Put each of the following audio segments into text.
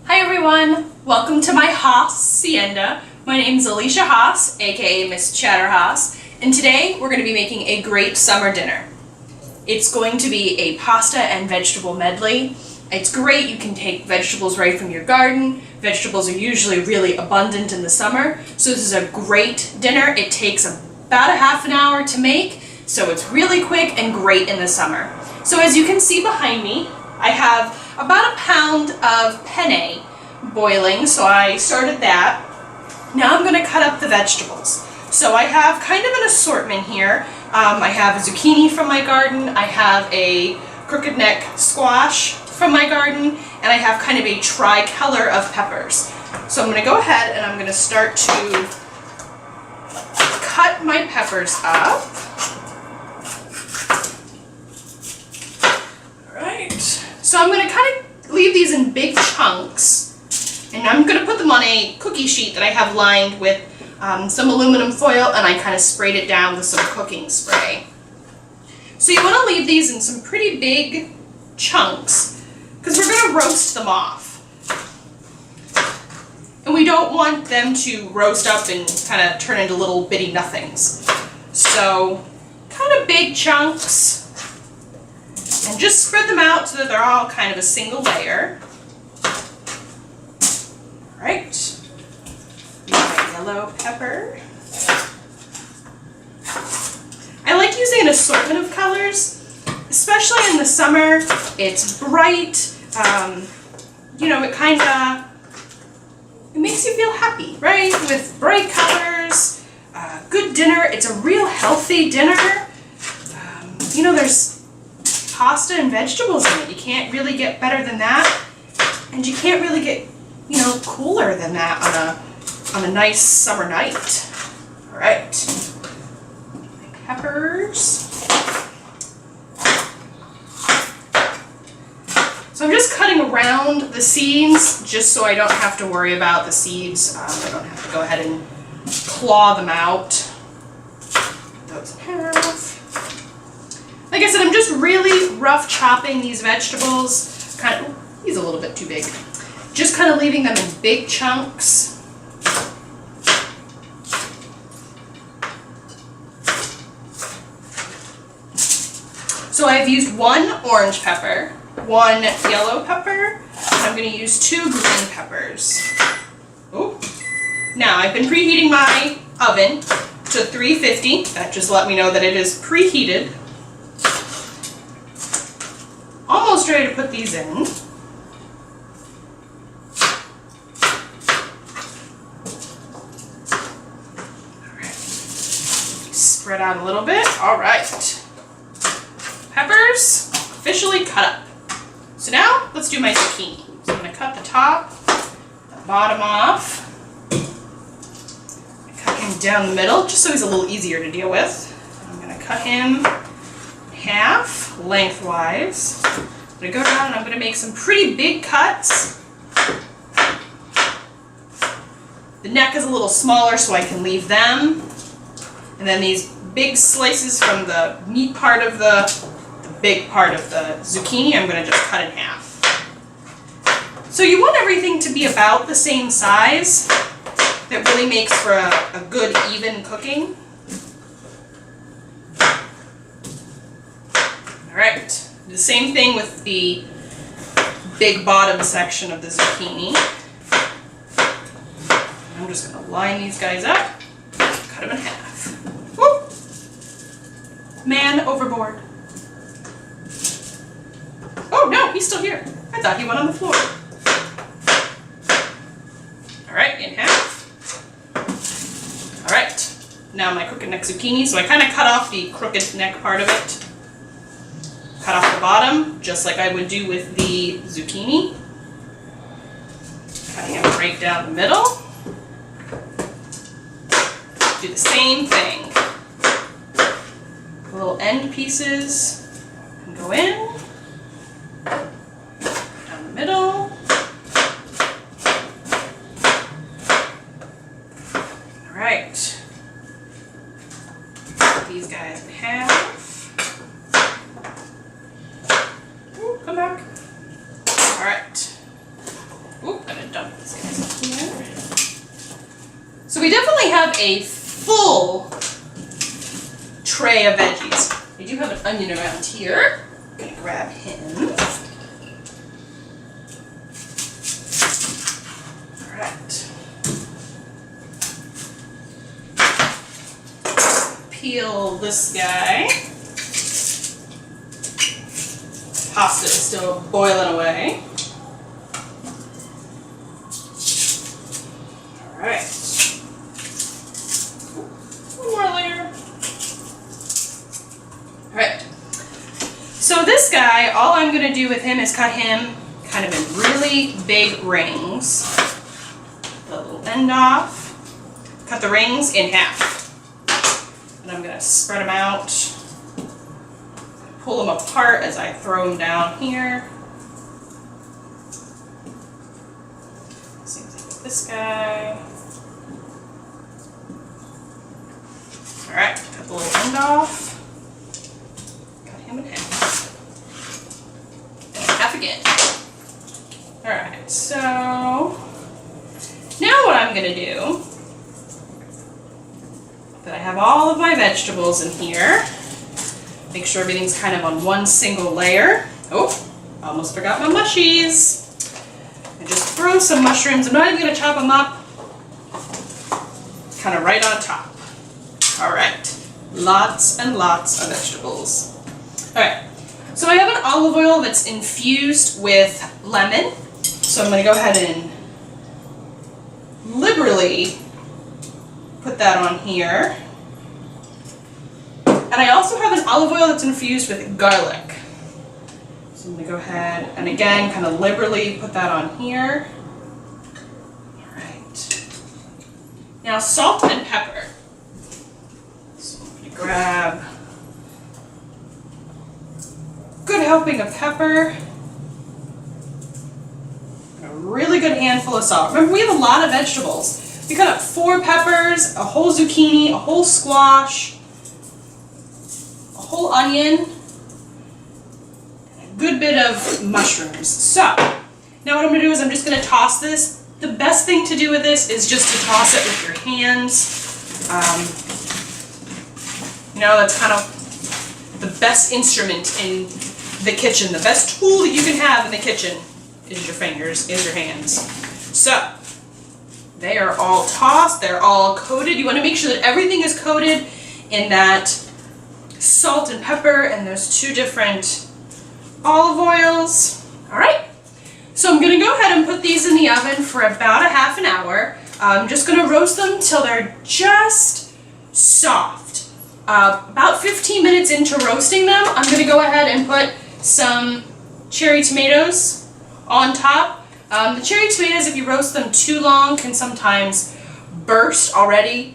Hi everyone! Welcome to my hacienda. My name's Alicia Haas, aka Miss Chatterhaas, and today we're going to be making a great summer dinner. It's going to be a pasta and vegetable medley. It's great, you can take vegetables right from your garden. Vegetables are usually really abundant in the summer, so this is a great dinner. It takes about a half an hour to make, so it's really quick and great in the summer. So as you can see behind me, I have about a pound of penne boiling, so I started that. Now I'm going to cut up the vegetables. So I have kind of an assortment here. I have a zucchini from my garden, I have a crooked neck squash from my garden, and I have kind of a tri-color of peppers. So I'm going to go ahead and I'm going to start to cut my peppers up. Alright, so I'm going to kind of leave these in big chunks, and I'm going to put them on a cookie sheet that I have lined with some aluminum foil, and I kind of sprayed it down with some cooking spray. So you want to leave these in some pretty big chunks because we're going to roast them off. And we don't want them to roast up and kind of turn into little bitty nothings. So kind of big chunks, and just spread them out so that they're all kind of a single layer. Alright, my yellow pepper. I like using an assortment of colors, especially in the summer. It's bright, you know, it makes you feel happy, right? With bright colors, good dinner. It's a real healthy dinner. You know, there's pasta and vegetables in it. You can't really get better than that, and you can't really get, you know, cooler than that on a nice summer night. All right, peppers. So I'm just cutting around the seeds just so I don't have to worry about the seeds. I don't have to go ahead and claw them out. Those in half. Like I said, I'm just really rough chopping these vegetables. He's a little bit too big. Just kind of leaving them in big chunks. So I've used one orange pepper, one yellow pepper, and I'm going to use 2 green peppers. Ooh. Now I've been preheating my oven to 350. That just let me know that it is preheated. Almost ready to put these in. Alright. Spread out a little bit. Alright. Peppers officially cut up. So now let's do my zucchini. So I'm going to cut the top, the bottom off. Cut him down the middle just so he's a little easier to deal with. I'm going to cut him in half lengthwise. I'm going to go down and I'm going to make some pretty big cuts. The neck is a little smaller so I can leave them. And then these big slices from the meat part of the big part of the zucchini, I'm going to just cut in half. So you want everything to be about the same size. That really makes for a good even cooking. Alright, the same thing with the big bottom section of the zucchini. I'm just going to line these guys up, cut them in half. Whoop. Man overboard. Oh no, he's still here. I thought he went on the floor. Alright, in half. Alright, now my crooked neck zucchini. So I kind of cut off the crooked neck part of it. Cut off the bottom, just like I would do with the zucchini. Cutting it right down the middle. Do the same thing. The little end pieces can go in. Down the middle. Alright. Put these guys in half. Ooh, come back. Alright. Ooh, gonna we definitely have a full tray of veggies. I do have an onion around here. I'm gonna grab him. All right. Peel this guy. Pasta is still boiling away. All right. One more layer. All right. So this guy, all I'm going to do with him is cut him kind of in really big rings. The little end off. Cut the rings in half. And I'm going to spread them out. Pull them apart as I throw them down here. Same thing with this guy. All right, cut the little end off. Cut him in half. And half again. All right, so now what I'm gonna do, that I have all of my vegetables in here. Make sure everything's kind of on one single layer. Oh, almost forgot my mushies. I just throw some mushrooms. I'm not even going to chop them up. Kind of right on top. All right. Lots and lots of vegetables. All right. So I have an olive oil that's infused with lemon. So I'm going to go ahead and liberally put that on here. And I also have an olive oil that's infused with garlic. So I'm going to go ahead and again kind of liberally put that on here. All right. Now salt and pepper. So I'm going to grab a good helping of pepper. A really good handful of salt. Remember, we have a lot of vegetables. We cut up 4 peppers, a whole zucchini, a whole squash, whole onion, and a good bit of mushrooms. So, now what I'm going to do is I'm just going to toss this. The best thing to do with this is just to toss it with your hands. You know, that's kind of the best instrument in the kitchen. The best tool that you can have in the kitchen is your fingers, is your hands. So, they are all tossed, they're all coated. You want to make sure that everything is coated in that salt and pepper and those 2 different olive oils. All right, so I'm going to go ahead and put these in the oven for about a half an hour. I'm just going to roast them till they're just soft. About 15 minutes into roasting them, I'm going to go ahead and put some cherry tomatoes on top. The cherry tomatoes, if you roast them too long, can sometimes burst already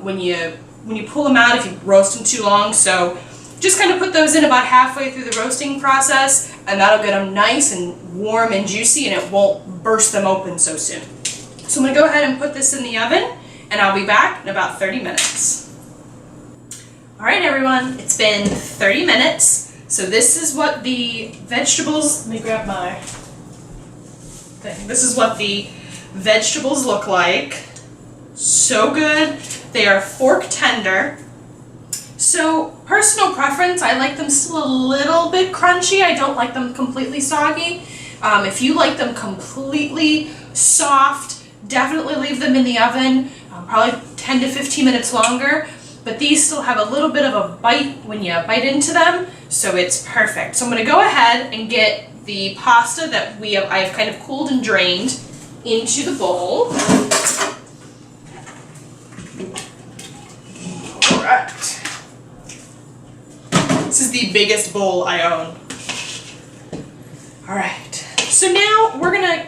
when you pull them out if you roast them too long. So just kind of put those in about halfway through the roasting process, and that'll get them nice and warm and juicy, and it won't burst them open so soon. So I'm going to go ahead and put this in the oven, and I'll be back in about 30 minutes. All right, everyone, it's been 30 minutes. So this is what the vegetables, let me grab my thing. This is what the vegetables look like. So good. They are fork tender. So personal preference, I like them still a little bit crunchy. I don't like them completely soggy. If you like them completely soft, definitely leave them in the oven, probably 10 to 15 minutes longer. But these still have a little bit of a bite when you bite into them, so it's perfect. So I'm going to go ahead and get the pasta that I've kind of cooled and drained into the bowl. Alright. This is the biggest bowl I own. Alright. So now we're going to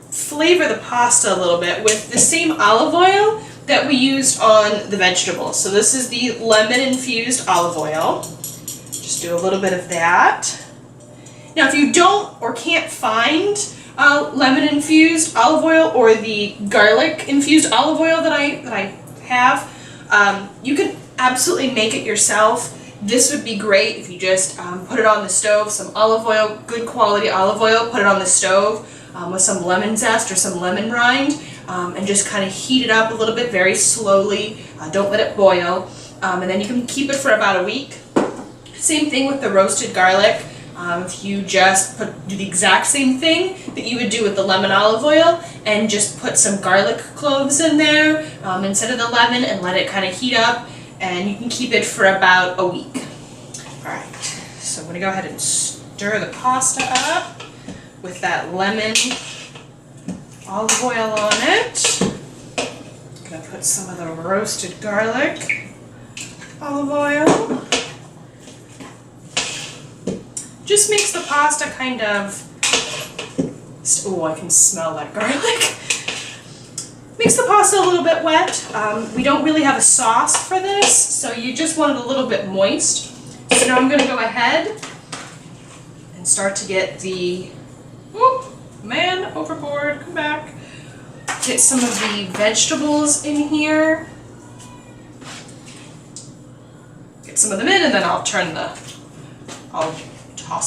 flavor the pasta a little bit with the same olive oil that we used on the vegetables. So this is the lemon infused olive oil. Just do a little bit of that. Now if you don't or can't find lemon infused olive oil or the garlic infused olive oil that I have, you can absolutely make it yourself. This would be great if you just put it on the stove, some olive oil, good quality olive oil, put it on the stove with some lemon zest or some lemon rind. and just kind of heat it up a little bit very slowly. Don't let it boil. And then you can keep it for about a week. Same thing with the roasted garlic. If you just do the exact same thing that you would do with the lemon olive oil and just put some garlic cloves in there instead of the lemon and let it kind of heat up, and you can keep it for about a week. Alright, so I'm going to go ahead and stir the pasta up with that lemon olive oil on it. I'm going to put some of the roasted garlic olive oil. Just makes the pasta kind of, oh, I can smell that garlic. Makes the pasta a little bit wet. We don't really have a sauce for this, so you just want it a little bit moist. So now I'm going to go ahead and start to get the, oh, man, overboard, come back. Get some of the vegetables in here. Get some of them in, and then I'll toss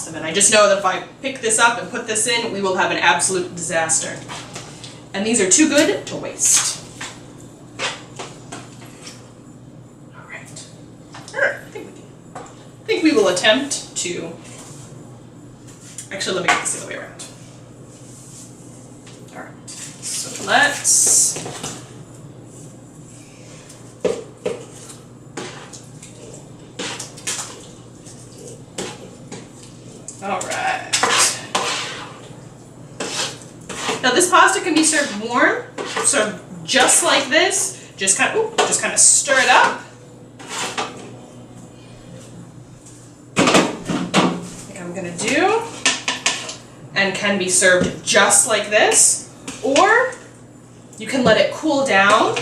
them in. I just know that if I pick this up and put this in, we will have an absolute disaster. And these are too good to waste. Alright. I think we will attempt to... Actually, let me get this the other way around. Alright. So let's... Alright. Now this pasta can be served warm, so just like this, just kind of stir it up. Like I'm gonna do, and can be served just like this, or you can let it cool down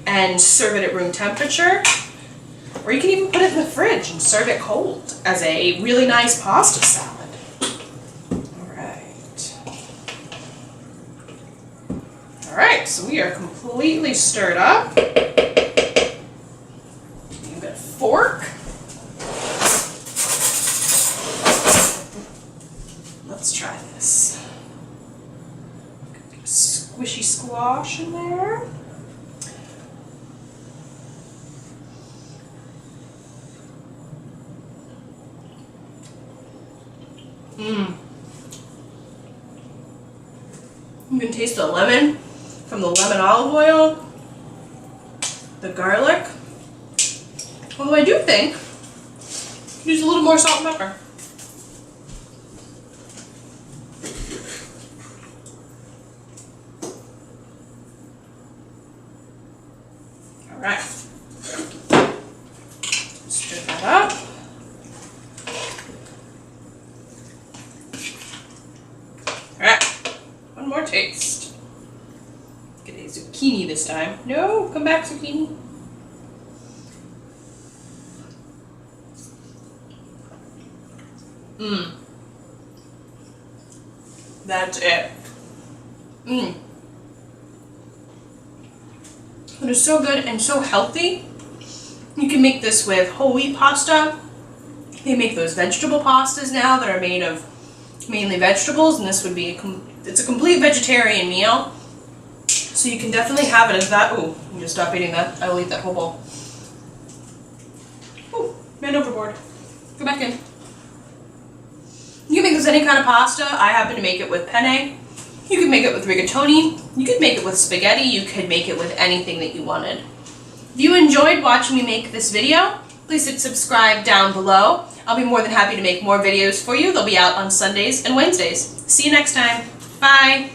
and serve it at room temperature. Or you can even put it in the fridge and serve it cold as a really nice pasta salad. Alright. Alright, so we are completely stirred up. Give it a fork. Let's try this. Get a squishy squash in there. You can taste the lemon from the lemon olive oil, the garlic. Although I do think use a little more salt and pepper. Alright. Stir that up. Alright, one more taste. Get a zucchini this time. No, come back, zucchini. That's it. It is so good and so healthy. You can make this with whole wheat pasta. They make those vegetable pastas now that are made of mainly vegetables, and this would be it's a complete vegetarian meal. So you can definitely have it as that. Ooh, I'm just stop eating that. I will eat that whole bowl. Ooh, man overboard. Go back in. You can make this any kind of pasta. I happen to make it with penne. You can make it with rigatoni. You could make it with spaghetti. You could make it with anything that you wanted. If you enjoyed watching me make this video, please hit subscribe down below. I'll be more than happy to make more videos for you. They'll be out on Sundays and Wednesdays. See you next time. Bye.